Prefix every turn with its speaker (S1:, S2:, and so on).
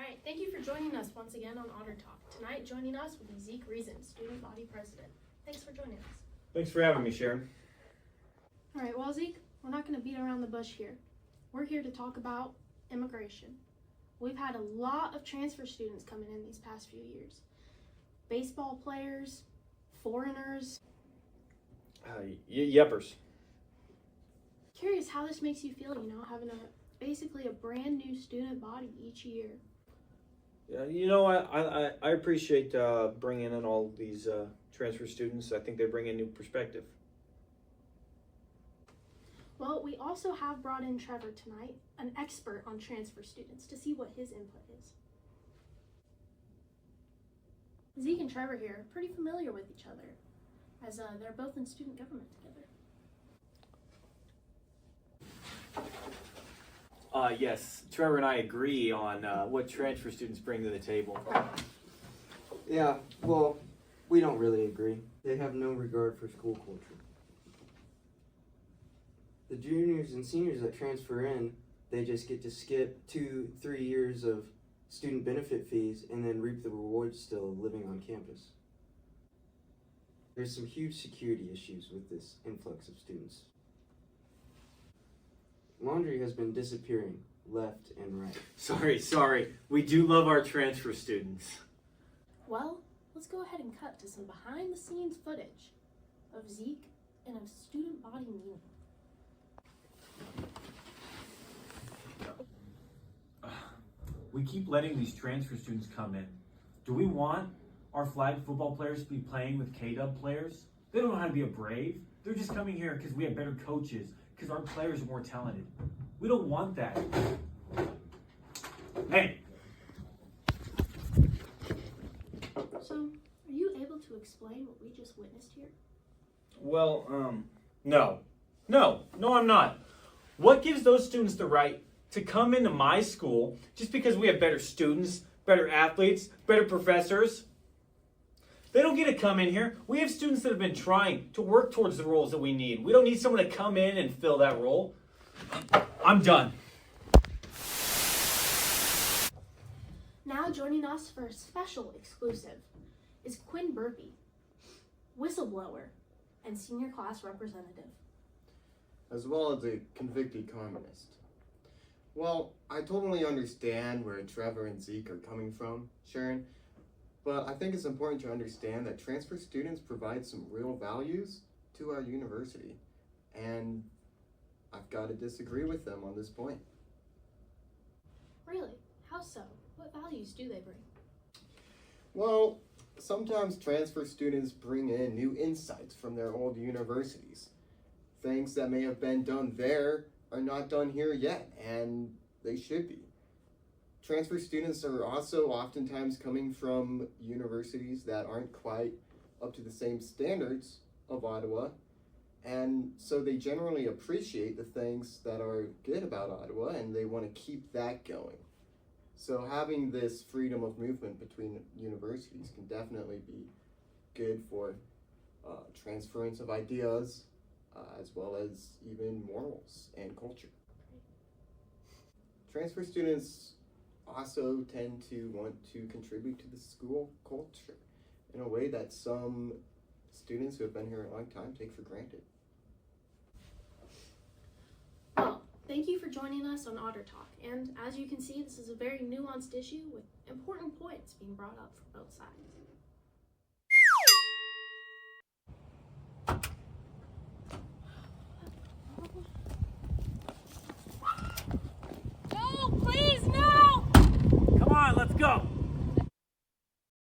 S1: Alright, thank you for joining us once again on Otter Talk. Tonight joining us will be Zeke Reason, Student Body President. Thanks for joining us.
S2: Thanks for having me, Sharon.
S1: Alright, well Zeke, we're not going to beat around the bush here. We're here to talk about immigration. We've had a lot of transfer students coming in these past few years. Baseball players, foreigners.
S2: Yeppers.
S1: Curious how this makes you feel, having basically a brand new student body each year.
S2: Yeah, I appreciate bringing in all these transfer students. I think they bring a new perspective.
S1: Well, we also have brought in Trevor tonight, an expert on transfer students, to see what his input is. Zeke and Trevor here are pretty familiar with each other, as they're both in student government together.
S2: Yes, Trevor and I agree on what transfer students bring to the table.
S3: Yeah, well, we don't really agree. They have no regard for school culture. The juniors and seniors that transfer in, they just get to skip 2-3 years of student benefit fees and then reap the rewards still of living on campus. There's some huge security issues with this influx of students. Laundry has been disappearing left and right.
S2: Sorry. We do love our transfer students.
S1: Well, let's go ahead and cut to some behind-the-scenes footage of Zeke in a student body meeting.
S4: We keep letting these transfer students come in. Do we want our flag football players to be playing with K-Dub players? They don't know how to be a Brave. They're just coming here because we have better coaches, because our players are more talented. We don't want that. Hey!
S1: So, are you able to explain what we just witnessed here?
S2: Well, no, I'm not. What gives those students the right to come into my school just because we have better students, better athletes, better professors? They don't get to come in here. We have students that have been trying to work towards the roles that we need. We don't need someone to come in and fill that role. I'm done.
S1: Now joining us for a special exclusive is Quinn Burpee, whistleblower and senior class representative.
S5: As well as a convicted communist. Well, I totally understand where Trevor and Zeke are coming from, Sharon, but I think it's important to understand that transfer students provide some real values to our university, and I've got to disagree with them on this point.
S1: Really? How so? What values do they bring?
S5: Well, sometimes transfer students bring in new insights from their old universities. Things that may have been done there are not done here yet, and they should be. Transfer students are also oftentimes coming from universities that aren't quite up to the same standards of Ottawa, and so they generally appreciate the things that are good about Ottawa, and they want to keep that going. So having this freedom of movement between universities can definitely be good for transference of ideas, as well as even morals and culture. Transfer students also tend to want to contribute to the school culture in a way that some students who have been here a long time take for granted.
S1: Well, thank you for joining us on Otter Talk, and as you can see, this is a very nuanced issue with important points being brought up from both sides.